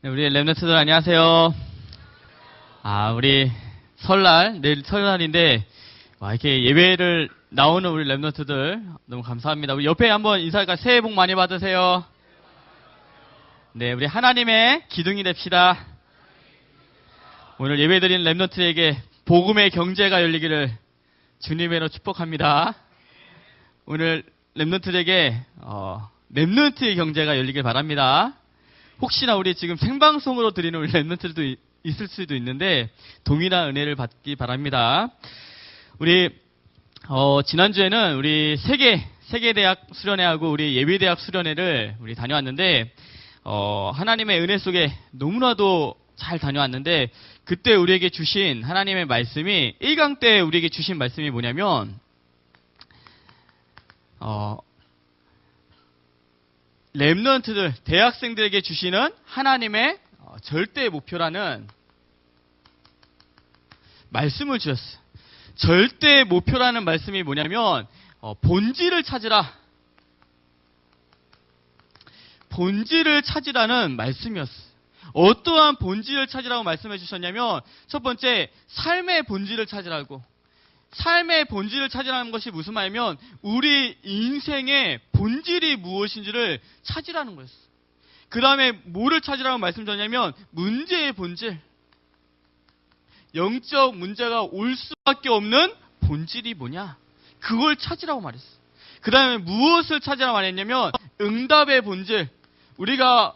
네, 우리 랩런트들 안녕하세요. 우리 설날, 내일 설날인데, 이렇게 예배를 나오는 우리 랩런트들 너무 감사합니다. 우리 옆에 한번 인사할까? 새해 복 많이 받으세요. 네, 우리 하나님의 기둥이 됩시다. 오늘 예배 드린 랩런트에게 복음의 경제가 열리기를 주님으로 축복합니다. 오늘 랩런트에게 랩런트의 경제가 열리길 바랍니다. 혹시나 우리 지금 생방송으로 드리는 우리 랩런트들도 있을 수도 있는데 동일한 은혜를 받기 바랍니다. 우리 지난주에는 우리 세계대학 수련회하고 우리 예비대학 수련회를 우리 다녀왔는데 하나님의 은혜 속에 너무나도 잘 다녀왔는데 그때 우리에게 주신 하나님의 말씀이 1강 때 우리에게 주신 말씀이 뭐냐면 랩런트들, 대학생들에게 주시는 하나님의 절대 목표라는 말씀을 주셨어요. 절대 목표라는 말씀이 뭐냐면 본질을 찾으라. 본질을 찾으라는 말씀이었어요. 어떠한 본질을 찾으라고 말씀해 주셨냐면 첫 번째, 삶의 본질을 찾으라고. 삶의 본질을 찾으라는 것이 무슨 말이냐면 우리 인생의 본질이 무엇인지를 찾으라는 거였어요. 그 다음에 뭐를 찾으라고 말씀드렸냐면 문제의 본질. 영적 문제가 올 수밖에 없는 본질이 뭐냐? 그걸 찾으라고 말했어요. 그 다음에 무엇을 찾으라고 말했냐면 응답의 본질. 우리가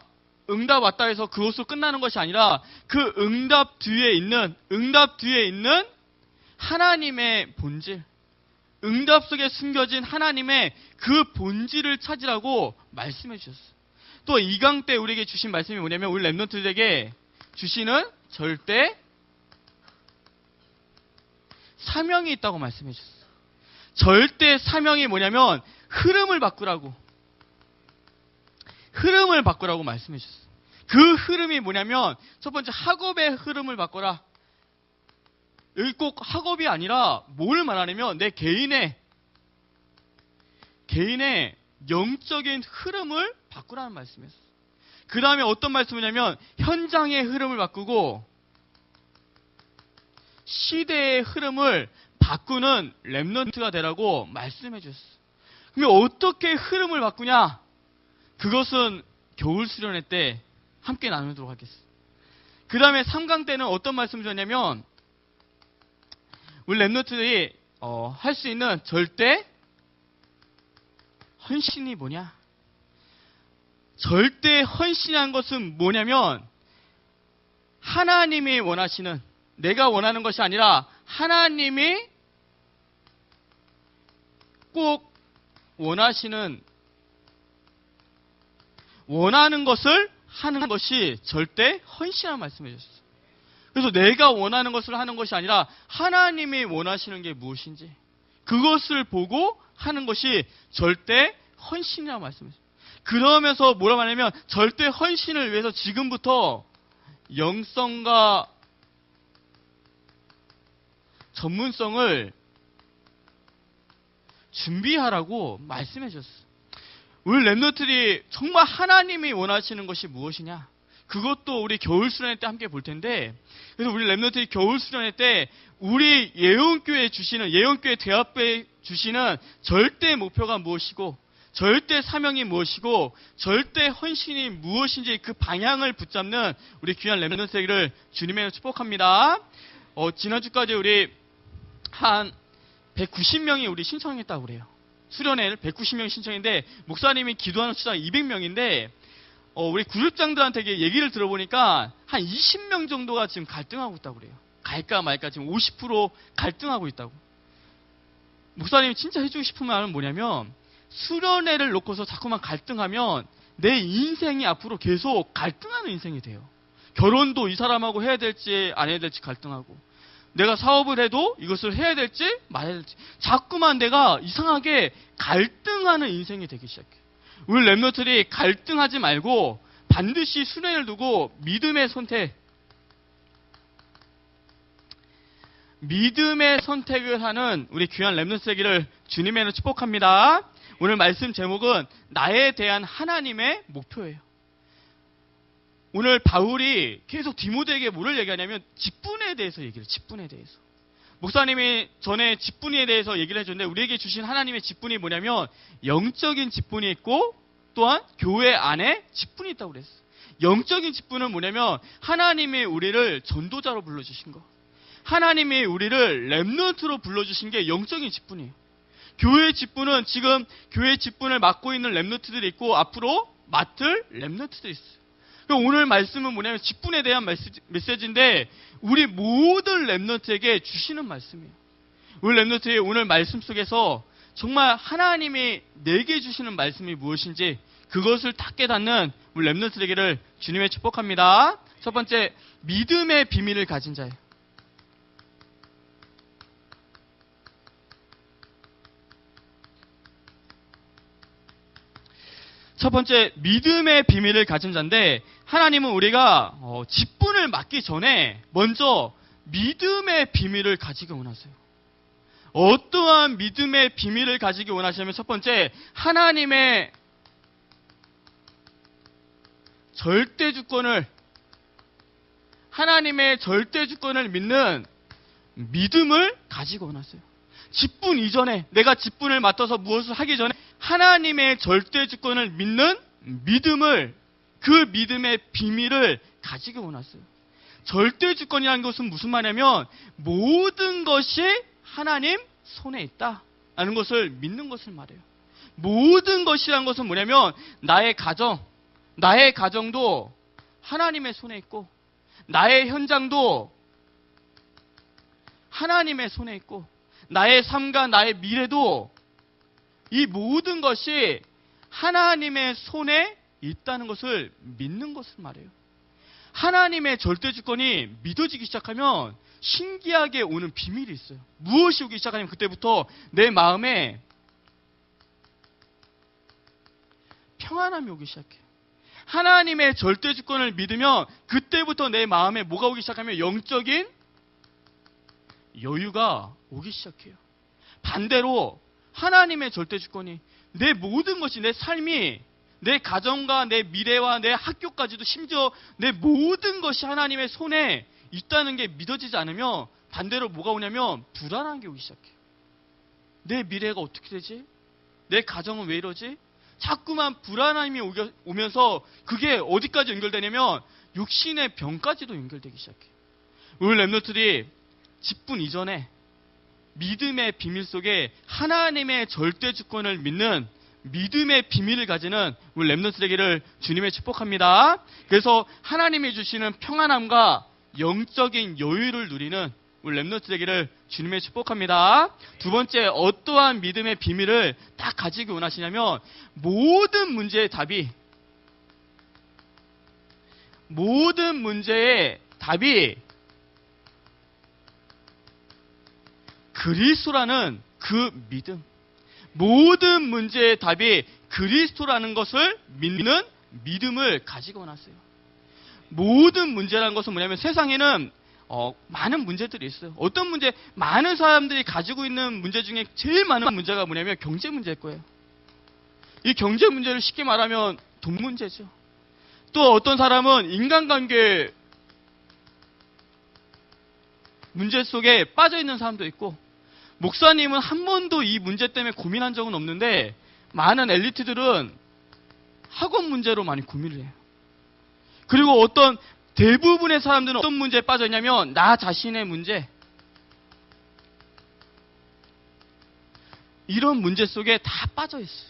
응답 왔다 해서 그것으로 끝나는 것이 아니라 그 응답 뒤에 있는 하나님의 본질, 응답 속에 숨겨진 하나님의 그 본질을 찾으라고 말씀해 주셨어요. 또 2강 때 우리에게 주신 말씀이 뭐냐면 우리 랩런트들에게 주시는 절대 사명이 있다고 말씀해 주셨어요. 절대 사명이 뭐냐면 흐름을 바꾸라고 말씀해 주셨어요. 그 흐름이 뭐냐면 첫 번째 학업의 흐름을 바꿔라. 여기 꼭 학업이 아니라 뭘 말하냐면 내 개인의 영적인 흐름을 바꾸라는 말씀이었어요. 그 다음에 어떤 말씀이냐면 현장의 흐름을 바꾸고 시대의 흐름을 바꾸는 랩런트가 되라고 말씀해 주셨어요. 그럼 어떻게 흐름을 바꾸냐? 그것은 겨울 수련회 때 함께 나누도록 하겠습니다. 그 다음에 3강 때는 어떤 말씀을 주셨냐면 우리 랩런트들이 할 수 있는 절대 헌신이 뭐냐? 절대 헌신한 것은 뭐냐면 하나님이 원하시는, 내가 원하는 것이 아니라 하나님이 꼭 원하는 것을 하는 것이 절대 헌신이라는 말씀을 해주셨어요. 그래서 내가 원하는 것을 하는 것이 아니라 하나님이 원하시는 게 무엇인지 그것을 보고 하는 것이 절대 헌신이라고 말씀했어요. 그러면서 뭐라고 하냐면 절대 헌신을 위해서 지금부터 영성과 전문성을 준비하라고 말씀해 주셨어요. 우리 랩런트들이 정말 하나님이 원하시는 것이 무엇이냐? 그것도 우리 겨울 수련회 때 함께 볼 텐데, 그래서 우리 랩런트들이 겨울 수련회 때 우리 예언교회 대학교에 주시는 절대 목표가 무엇이고, 절대 사명이 무엇이고, 절대 헌신이 무엇인지 그 방향을 붙잡는 우리 귀한 랩런트들을 주님의 축복합니다. 지난주까지 우리 한 190명이 우리 신청했다고 그래요. 수련회를 190명이 신청인데 목사님이 기도하는 숫자가 200명인데 우리 그룹장들한테 얘기를 들어보니까 한 20명 정도가 지금 갈등하고 있다고 그래요. 갈까 말까 지금 50% 갈등하고 있다고. 목사님이 진짜 해주고 싶은 말은 뭐냐면 수련회를 놓고서 자꾸만 갈등하면 내 인생이 앞으로 계속 갈등하는 인생이 돼요. 결혼도 이 사람하고 해야 될지 안 해야 될지 갈등하고, 내가 사업을 해도 이것을 해야 될지 말아야 될지 자꾸만 내가 이상하게 갈등하는 인생이 되기 시작해요. 우리 랩런트들이 갈등하지 말고 반드시 수련회를 두고 믿음의 선택을 하는 우리 귀한 랩런트 되기를 주님의 축복합니다. 오늘 말씀 제목은 나에 대한 하나님의 목표예요. 오늘 바울이 계속 디모데에게 뭐를 얘기하냐면 직분에 대해서 얘기를 해요. 직분에 대해서. 목사님이 전에 직분에 대해서 얘기를 해줬는데 우리에게 주신 하나님의 직분이 뭐냐면 영적인 직분이 있고 또한 교회 안에 직분이 있다고 그랬어요. 영적인 직분은 뭐냐면 하나님이 우리를 전도자로 불러주신 거. 하나님이 우리를 렘넌트로 불러주신 게 영적인 직분이에요. 교회의 직분은 지금 교회의 직분을 맡고 있는 렘넌트들이 있고 앞으로 맡을 렘넌트들이 있어요. 오늘 말씀은 뭐냐면 직분에 대한 메시지인데 우리 모든 렘넌트에게 주시는 말씀이에요. 우리 렘넌트의 오늘 말씀 속에서 정말 하나님이 내게 주시는 말씀이 무엇인지 그것을 다 깨닫는 우리 렘넌트 되기를 주님의 축복합니다. 첫 번째, 믿음의 비밀을 가진 자예요. 첫 번째, 믿음의 비밀을 가진 자인데 하나님은 우리가 직분을 맡기 전에 먼저 믿음의 비밀을 가지기 원하세요. 어떠한 믿음의 비밀을 가지기 원하시냐면 첫 번째, 하나님의 절대 주권을 믿는 믿음을 가지고 원하세요. 직분 이전에 내가 직분을 맡아서 무엇을 하기 전에 하나님의 절대 주권을 믿는 믿음을 그 믿음의 비밀을 가지기 원하세요. 절대 주권이라는 것은 무슨 말이냐면 모든 것이 하나님 손에 있다라는 것을 믿는 것을 말해요. 모든 것이라는 것은 뭐냐면 나의 가정도 하나님의 손에 있고 나의 현장도 하나님의 손에 있고 나의 삶과 나의 미래도 이 모든 것이 하나님의 손에 있다는 것을 믿는 것을 말해요. 하나님의 절대 주권이 믿어지기 시작하면 신기하게 오는 비밀이 있어요. 무엇이 오기 시작하냐면 그때부터 내 마음에 평안함이 오기 시작해요. 하나님의 절대 주권을 믿으면 그때부터 내 마음에 뭐가 오기 시작하면 영적인 여유가 오기 시작해요. 반대로 하나님의 절대 주권이 내 모든 것이 내 삶이 내 가정과 내 미래와 내 학교까지도 심지어 내 모든 것이 하나님의 손에 있다는 게 믿어지지 않으면 반대로 뭐가 오냐면 불안한 게 오기 시작해요. 내 미래가 어떻게 되지? 내 가정은 왜 이러지? 자꾸만 불안함이 오면서 그게 어디까지 연결되냐면 육신의 병까지도 연결되기 시작해요. 우리 렘넌트들이 직분 이전에 믿음의 비밀 속에 하나님의 절대 주권을 믿는 믿음의 비밀을 가지는 우리 렘넌트 되기를 주님의 축복합니다. 그래서 하나님이 주시는 평안함과 영적인 여유를 누리는 우리 렘넌트 되기를 주님의 축복합니다. 두 번째, 어떠한 믿음의 비밀을 딱 가지기 원하시냐면 모든 문제의 답이 그리스도라는 그 믿음. 모든 문제의 답이 그리스도라는 것을 믿는 믿음을 가지고 원하세요. 모든 문제라는 것은 뭐냐면 세상에는 많은 문제들이 있어요. 어떤 문제, 많은 사람들이 가지고 있는 문제 중에 제일 많은 문제가 뭐냐면 경제 문제일 거예요. 이 경제 문제를 쉽게 말하면 돈 문제죠. 또 어떤 사람은 인간관계 문제 속에 빠져 있는 사람도 있고, 목사님은 한 번도 이 문제 때문에 고민한 적은 없는데 많은 엘리트들은 학원 문제로 많이 고민을 해요. 그리고 어떤 대부분의 사람들은 어떤 문제에 빠져 있냐면 나 자신의 문제, 이런 문제 속에 다 빠져 있어요.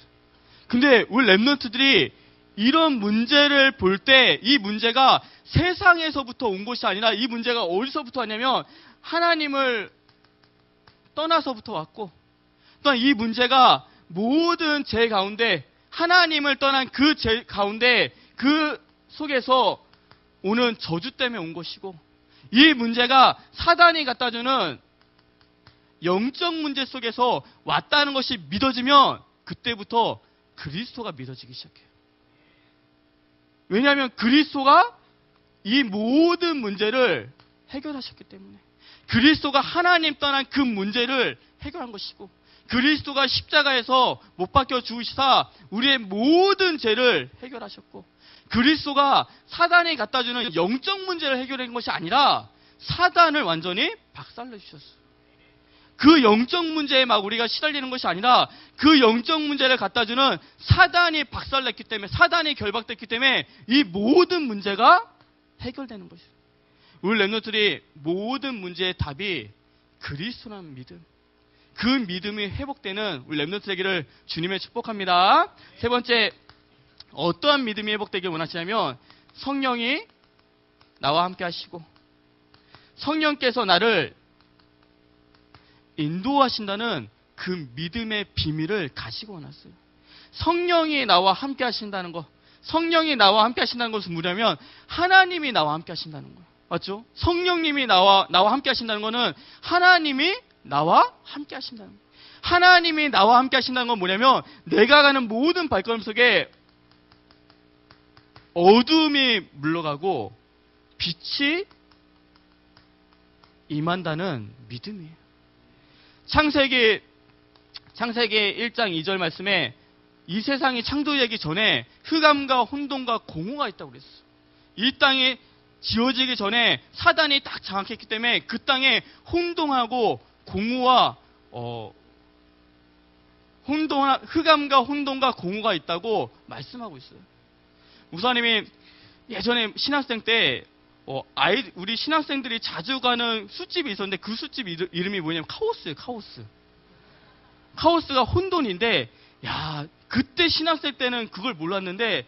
근데 우리 렘넌트들이 이런 문제를 볼 때 이 문제가 세상에서부터 온 것이 아니라 이 문제가 어디서부터 왔냐면 하나님을 떠나서부터 왔고, 또한 이 문제가 모든 죄 가운데 하나님을 떠난 그 죄 가운데 그 속에서 오는 저주 때문에 온 것이고, 이 문제가 사단이 갖다주는 영적 문제 속에서 왔다는 것이 믿어지면 그때부터 그리스도가 믿어지기 시작해요. 왜냐하면 그리스도가 이 모든 문제를 해결하셨기 때문에, 그리스도가 하나님 떠난 그 문제를 해결한 것이고, 그리스도가 십자가에서 못 박혀 죽으시사 우리의 모든 죄를 해결하셨고, 그리스도가 사단이 갖다주는 영적 문제를 해결한 것이 아니라 사단을 완전히 박살내 주셨어요. 그 영적 문제에 막 우리가 시달리는 것이 아니라 그 영적 문제를 갖다주는 사단이 박살냈기 때문에, 사단이 결박됐기 때문에 이 모든 문제가 해결되는 것이죠. 우리 렘넌트들이 모든 문제의 답이 그리스도라는 믿음, 그 믿음이 회복되는 우리 렘넌트 되기를 주님의 축복합니다. 세 번째, 어떠한 믿음이 회복되길 원하시냐면 성령이 나와 함께 하시고 성령께서 나를 인도하신다는 그 믿음의 비밀을 가지고 원하세요. 성령이 나와 함께 하신다는 것, 성령이 나와 함께 하신다는 것은 뭐냐면 하나님이 나와 함께 하신다는 거예요. 맞죠? 성령님이 나와 함께 하신다는 것은 하나님이 나와 함께 하신다는 거예요. 하나님이 나와 함께 하신다는 건 뭐냐면 내가 가는 모든 발걸음 속에 어둠이 물러가고 빛이 임한다는 믿음이에요. 창세기 1장 2절 말씀에 이 세상이 창조되기 전에 흑암과 혼돈과 공허가 있다고 그랬어요. 이 땅이 지어지기 전에 사단이 딱 장악했기 때문에 그 땅에 혼돈하고 공허와 흑암과 혼돈과 공허가 있다고 말씀하고 있어요. 목사님이 예전에 신학생 때 우리 신학생들이 자주 가는 술집이 있었는데 그 술집 이름이 뭐냐면 카오스예요. 카오스가 혼돈인데, 야, 그때 신학생 때는 그걸 몰랐는데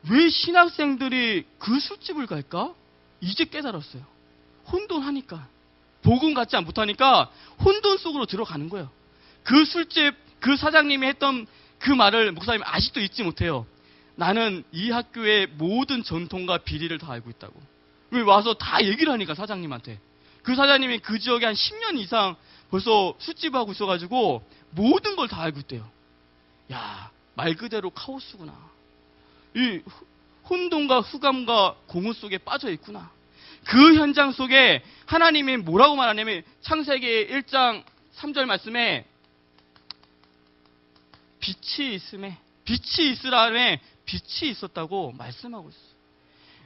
왜 신학생들이 그 술집을 갈까? 이제 깨달았어요. 혼돈하니까, 복음 같지 못하니까 혼돈 속으로 들어가는 거예요. 그 술집 그 사장님이 했던 그 말을 목사님이 아직도 잊지 못해요. 나는 이 학교의 모든 전통과 비리를 다 알고 있다고. 왜 와서 다 얘기를 하니까 사장님한테. 그 사장님이 그 지역에 한 10년 이상 벌써 술집하고 있어가지고 모든 걸 다 알고 있대요. 야, 말 그대로 카오스구나. 이 혼돈과 흑암과 공허 속에 빠져 있구나. 그 현장 속에 하나님이 뭐라고 말하냐면 창세기 1장 3절 말씀에 빛이 있으라며 빛이 있었다고 말씀하고 있어요.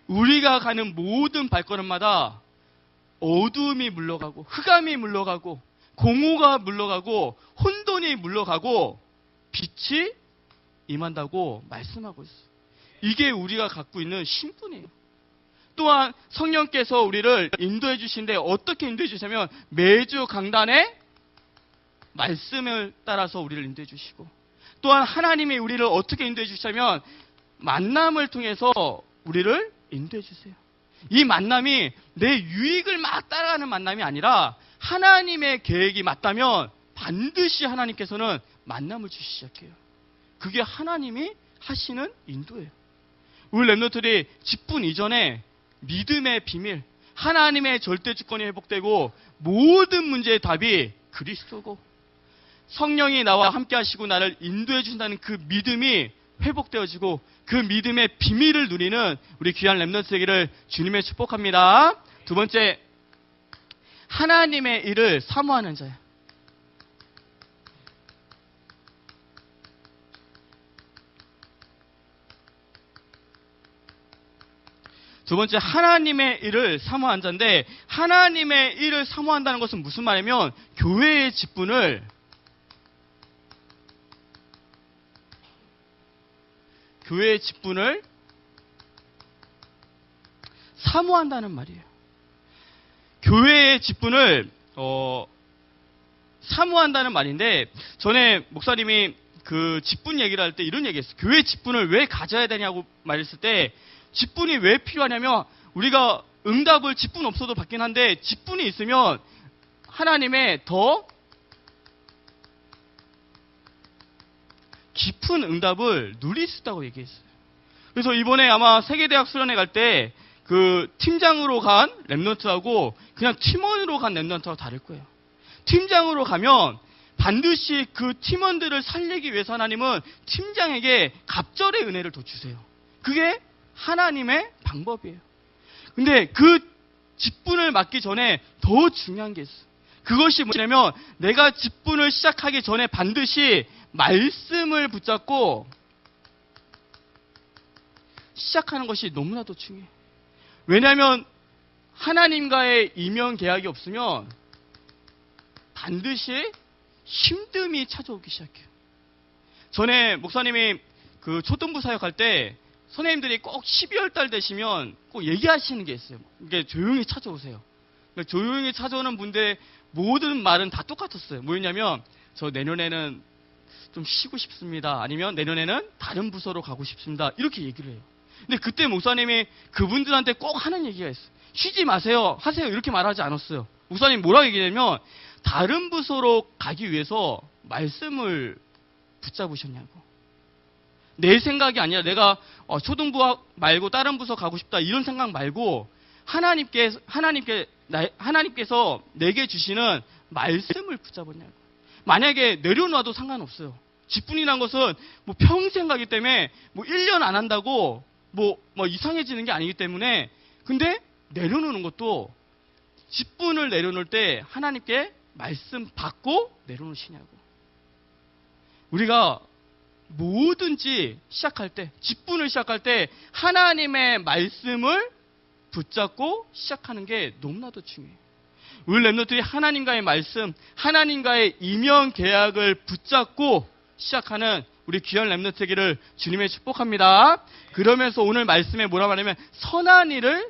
우리가 가는 모든 발걸음마다 어두움이 물러가고 흑암이 물러가고 공허가 물러가고 혼돈이 물러가고 빛이 임한다고 말씀하고 있어요. 이게 우리가 갖고 있는 신분이에요. 또한 성령께서 우리를 인도해 주시는데 어떻게 인도해 주시냐면 매주 강단에 말씀을 따라서 우리를 인도해 주시고, 또한 하나님이 우리를 어떻게 인도해 주시냐면 만남을 통해서 우리를 인도해 주세요. 이 만남이 내 유익을 막 따라가는 만남이 아니라 하나님의 계획이 맞다면 반드시 하나님께서는 만남을 주시기 시작해요. 그게 하나님이 하시는 인도예요. 우리 렘넌트들이 직분 이전에 믿음의 비밀, 하나님의 절대 주권이 회복되고 모든 문제의 답이 그리스도고 성령이 나와 함께 하시고 나를 인도해 주신다는 그 믿음이 회복되어지고 그 믿음의 비밀을 누리는 우리 귀한 렘넌트 되기를 주님의 축복합니다. 두 번째, 하나님의 일을 사모하는 자예요. 두 번째, 하나님의 일을 사모한 자인데, 하나님의 일을 사모한다는 것은 무슨 말이냐면 교회의 직분을 사모한다는 말이에요. 교회의 직분을 사모한다는 말인데, 전에 목사님이 그 직분 얘기를 할 때 이런 얘기했어요. 교회 직분을 왜 가져야 되냐고 말했을 때, 직분이 왜 필요하냐면 우리가 응답을 직분 없어도 받긴 한데 직분이 있으면 하나님의 더 깊은 응답을 누릴 수 있다고 얘기했어요. 그래서 이번에 아마 세계대학 수련회 갈 때 그 팀장으로 간 렘넌트하고 그냥 팀원으로 간 렘넌트하고 다를 거예요. 팀장으로 가면 반드시 그 팀원들을 살리기 위해서 하나님은 팀장에게 갑절의 은혜를 더 주세요. 그게 하나님의 방법이에요. 근데 그 직분을 맡기 전에 더 중요한 게 있어요. 그것이 뭐냐면 내가 직분을 시작하기 전에 반드시 말씀을 붙잡고 시작하는 것이 너무나도 중요해요. 왜냐하면 하나님과의 이면 계약이 없으면 반드시 힘듦이 찾아오기 시작해요. 전에 목사님이 그 초등부 사역할 때 선생님들이 꼭 12월 달 되시면 꼭 얘기하시는 게 있어요. 이게 조용히 찾아오세요. 조용히 찾아오는 분들의 모든 말은 다 똑같았어요. 뭐였냐면 저 내년에는 좀 쉬고 싶습니다. 아니면 내년에는 다른 부서로 가고 싶습니다. 이렇게 얘기를 해요. 근데 그때 목사님이 그분들한테 꼭 하는 얘기가 있어요. 쉬지 마세요. 하세요. 이렇게 말하지 않았어요. 목사님 뭐라고 얘기냐면 다른 부서로 가기 위해서 말씀을 붙잡으셨냐고. 내 생각이 아니라 내가 초등부 말고 다른 부서 가고 싶다 이런 생각 말고 하나님께서 내게 주시는 말씀을 붙잡았냐고. 만약에 내려놔도 상관없어요. 직분이란 것은 뭐 평생 가기 때문에 뭐 1년 안 한다고 뭐 이상해지는 게 아니기 때문에 근데 내려놓는 것도 직분을 내려놓을 때 하나님께 말씀 받고 내려놓으시냐고. 우리가 뭐든지 시작할 때, 직분을 시작할 때 하나님의 말씀을 붙잡고 시작하는 게 너무나도 중요해요. 우리 렘넌트들이 하나님과의 말씀, 하나님과의 이면 계약을 붙잡고 시작하는 우리 귀한 렘넌트 되기를 주님의 축복합니다. 그러면서 오늘 말씀에 뭐라 말하냐면 선한 일을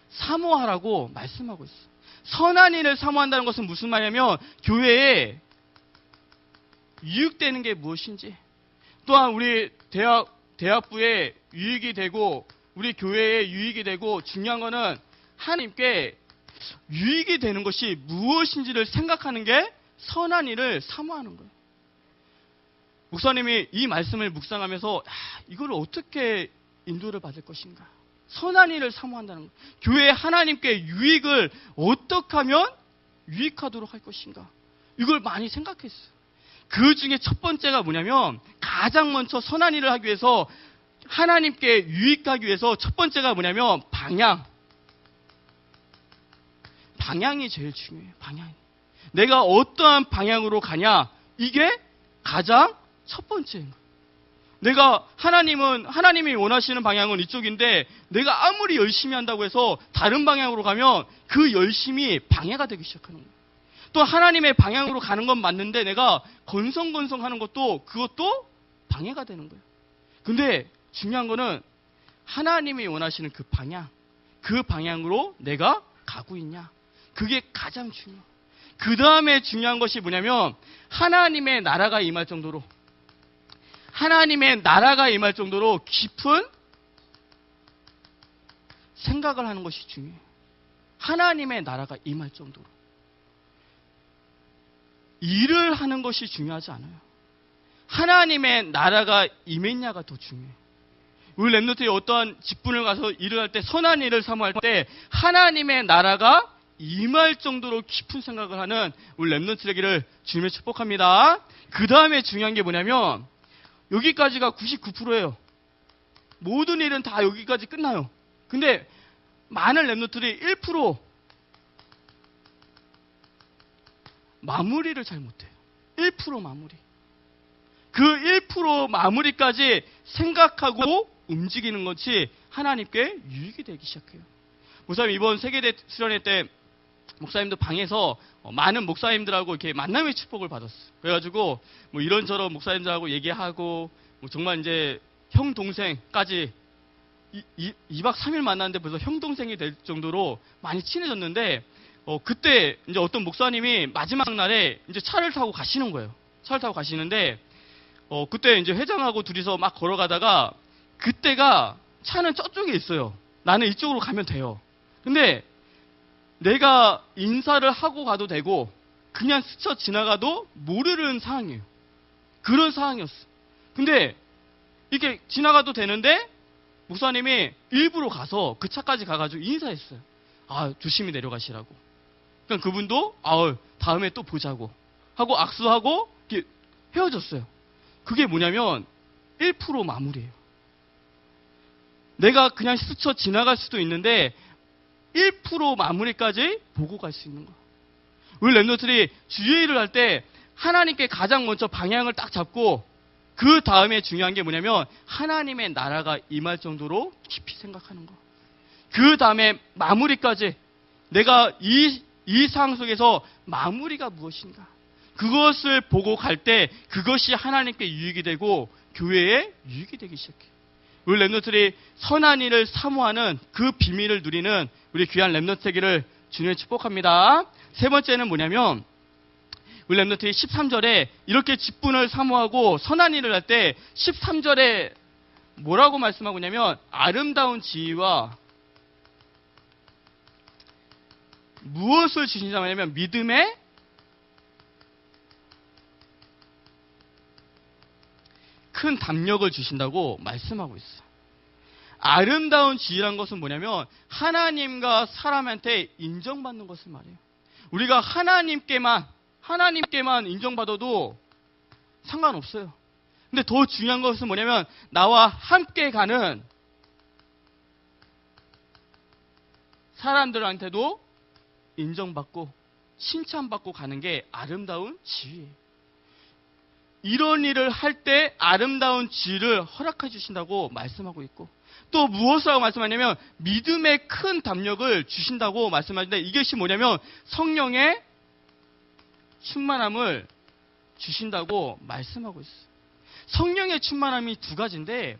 사모하라고 말씀하고 있어요. 선한 일을 사모한다는 것은 무슨 말이냐면 교회에 유익되는 게 무엇인지, 또한 우리 대학부에 유익이 되고 우리 교회에 유익이 되고 중요한 거는 하나님께 유익이 되는 것이 무엇인지를 생각하는 게 선한 일을 사모하는 거예요. 목사님이 이 말씀을 묵상하면서 이걸 어떻게 인도를 받을 것인가, 선한 일을 사모한다는 거예요. 교회에 하나님께 유익을 어떻게 하면 유익하도록 할 것인가, 이걸 많이 생각했어요. 그 중에 첫 번째가 뭐냐면 가장 먼저 선한 일을 하기 위해서 하나님께 유익하기 위해서 첫 번째가 뭐냐면 방향이 제일 중요해요. 방향. 내가 어떠한 방향으로 가냐, 이게 가장 첫 번째인 거예요. 내가 하나님이 원하시는 방향은 이쪽인데 내가 아무리 열심히 한다고 해서 다른 방향으로 가면 그 열심이 방해가 되기 시작하는 거예요. 또 하나님의 방향으로 가는 건 맞는데 내가 건성건성하는 것도 그것도 방해가 되는 거예요. 근데 중요한 거는 하나님이 원하시는 그 방향으로 내가 가고 있냐, 그게 가장 중요해요. 그 다음에 중요한 것이 뭐냐면 하나님의 나라가 임할 정도로 깊은 생각을 하는 것이 중요해요. 하나님의 나라가 임할 정도로. 일을 하는 것이 중요하지 않아요. 하나님의 나라가 임했냐가 더 중요해요. 우리 렘넌트들이 어떠한 직분을 가서 일을 할 때, 선한 일을 사모할 때 하나님의 나라가 임할 정도로 깊은 생각을 하는 우리 렘넌트 되기를 주님의 축복합니다. 그 다음에 중요한 게 뭐냐면 여기까지가 99%예요. 모든 일은 다 여기까지 끝나요. 근데 많은 렘넌트들이 1% 마무리를 잘 못해요. 1% 마무리. 그 1% 마무리까지 생각하고 움직이는 것이 하나님께 유익이 되기 시작해요. 목사님 이번 세계대 수련회 때 목사님도 방에서 많은 목사님들하고 이렇게 만남의 축복을 받았어요. 그래가지고 뭐 이런저런 목사님들하고 얘기하고 뭐 정말 이제 형 동생까지 2박 3일 만났는데 벌써 형 동생이 될 정도로 많이 친해졌는데 그때 이제 어떤 목사님이 마지막 날에 이제 차를 타고 가시는 거예요. 차를 타고 가시는데 그때 이제 회장하고 둘이서 막 걸어가다가 그때가 차는 저쪽에 있어요. 나는 이쪽으로 가면 돼요. 근데 내가 인사를 하고 가도 되고 그냥 스쳐 지나가도 모르는 상황이에요. 그런 상황이었어. 근데 이렇게 지나가도 되는데 목사님이 일부러 가서 그 차까지 가가지고 인사했어요. 조심히 내려가시라고. 그러니까 그분도 다음에 또 보자고 하고 악수하고 이렇게 헤어졌어요. 그게 뭐냐면 1% 마무리예요. 내가 그냥 스쳐 지나갈 수도 있는데 1% 마무리까지 보고 갈 수 있는 거. 우리 렘넌트들이 주의 일을 할 때 하나님께 가장 먼저 방향을 딱 잡고 그 다음에 중요한 게 뭐냐면 하나님의 나라가 임할 정도로 깊이 생각하는 거. 그 다음에 마무리까지 내가 이 상황 속에서 마무리가 무엇인가. 그것을 보고 갈 때 그것이 하나님께 유익이 되고 교회에 유익이 되기 시작해요. 우리 렘넌트들이 선한 일을 사모하는 그 비밀을 누리는 우리 귀한 렘넌트 되기를 주님의 축복합니다. 세 번째는 뭐냐면 우리 렘넌트들이 13절에 이렇게 직분을 사모하고 선한 일을 할 때 13절에 뭐라고 말씀하고 있냐면 아름다운 지위와 무엇을 주신다고 하냐면 믿음의 큰 담력을 주신다고 말씀하고 있어요. 아름다운 지위란 것은 뭐냐면 하나님과 사람한테 인정받는 것을 말해요. 우리가 하나님께만 인정받아도 상관없어요. 근데 더 중요한 것은 뭐냐면 나와 함께 가는 사람들한테도 인정받고 칭찬받고 가는 게 아름다운 지위예요. 이런 일을 할 때 아름다운 지위를 허락해 주신다고 말씀하고 있고 또 무엇을 하고 말씀하냐면 믿음의 큰 담력을 주신다고 말씀하는데 이것이 뭐냐면 성령의 충만함을 주신다고 말씀하고 있어요. 성령의 충만함이 두 가지인데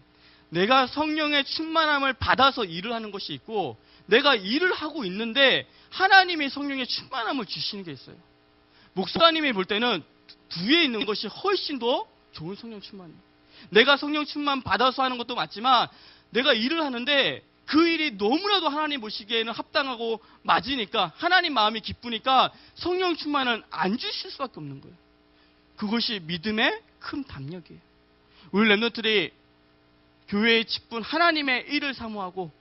내가 성령의 충만함을 받아서 일을 하는 것이 있고 내가 일을 하고 있는데 하나님이 성령의 충만함을 주시는 게 있어요. 목사님이 볼 때는 뒤에 있는 것이 훨씬 더 좋은 성령 충만이에요. 내가 성령 충만 받아서 하는 것도 맞지만 내가 일을 하는데 그 일이 너무나도 하나님 보시기에는 합당하고 맞으니까 하나님 마음이 기쁘니까 성령 충만은 안 주실 수밖에 없는 거예요. 그것이 믿음의 큰 담력이에요. 우리 렘넌트들이 교회의 직분 하나님의 일을 사모하고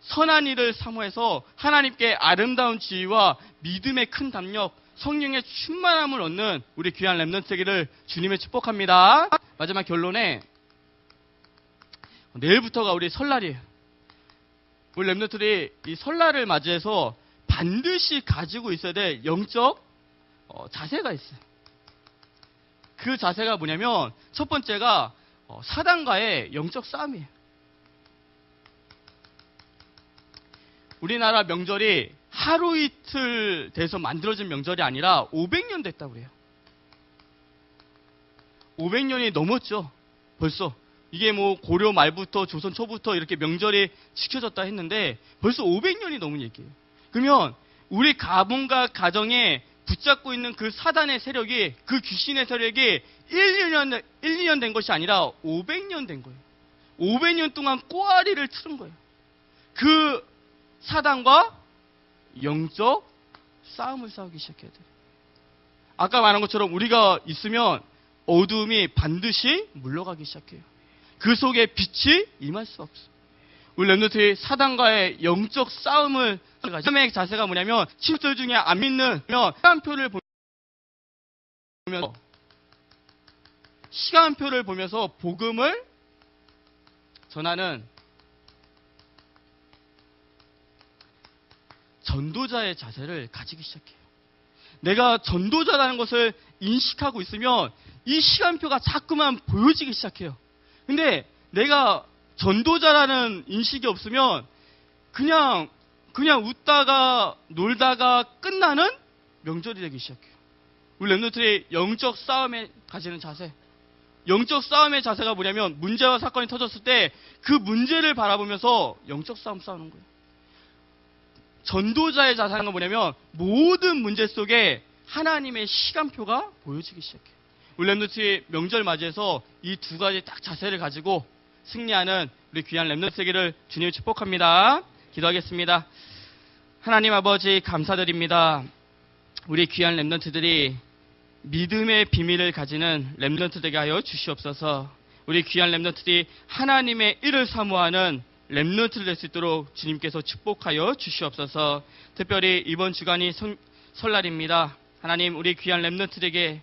선한 일을 사모해서 하나님께 아름다운 지위와 믿음의 큰 담력 성령의 충만함을 얻는 우리 귀한 렘넌트 되기를 주님의 축복합니다. 마지막 결론에 내일부터가 우리 설날이에요. 우리 렘넌트들이 이 설날을 맞이해서 반드시 가지고 있어야 될 영적 자세가 있어요. 그 자세가 뭐냐면 첫 번째가 사단과의 영적 싸움이에요. 우리나라 명절이 하루 이틀 돼서 만들어진 명절이 아니라 500년 됐다고 그래요. 500년이 넘었죠. 벌써. 이게 뭐 고려 말부터 조선 초부터 이렇게 명절이 지켜졌다 했는데 벌써 500년이 넘은 얘기예요. 그러면 우리 가문과 가정에 붙잡고 있는 그 사단의 세력이 그 귀신의 세력이 1, 2년 된 것이 아니라 500년 된 거예요. 500년 동안 꼬아리를 틀은 거예요. 그 사단과 영적 싸움을 싸우기 시작해야 돼요. 아까 말한 것처럼 우리가 있으면 어두움이 반드시 물러가기 시작해요. 그 속에 빛이 임할 수 없어. 우리 렘넌트의 사단과의 영적 싸움을 가지고 자세가 뭐냐면 친구들 중에 안 믿는 시간표를 보면서 복음을 전하는 전도자의 자세를 가지기 시작해요. 내가 전도자라는 것을 인식하고 있으면 이 시간표가 자꾸만 보여지기 시작해요. 근데 내가 전도자라는 인식이 없으면 그냥 웃다가 놀다가 끝나는 명절이 되기 시작해요. 우리 렘넌트의 영적 싸움에 가지는 자세. 영적 싸움의 자세가 뭐냐면 문제와 사건이 터졌을 때 그 문제를 바라보면서 영적 싸움 싸우는 거예요. 전도자의 자세는 뭐냐면 모든 문제 속에 하나님의 시간표가 보여지기 시작해요. 우리 렘넌트의 명절 맞이해서 이 두 가지 딱 자세를 가지고 승리하는 우리 귀한 렘넌트 되기를 주님이 축복합니다. 기도하겠습니다. 하나님 아버지 감사드립니다. 우리 귀한 렘넌트들이 믿음의 비밀을 가지는 렘넌트 되게 하여 주시옵소서. 우리 귀한 렘넌트들이 하나님의 일을 사모하는 렘넌트를 될 수 있도록 주님께서 축복하여 주시옵소서. 특별히 이번 주간이 설날입니다. 하나님 우리 귀한 렘넌트에게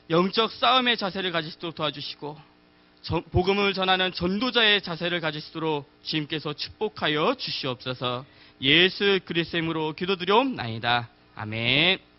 영적 싸움의 자세를 가질 수 있도록 도와주시고 복음을 전하는 전도자의 자세를 가질 수 있도록 주님께서 축복하여 주시옵소서. 예수 그리스도의 이름으로 기도드리옵나이다. 아멘.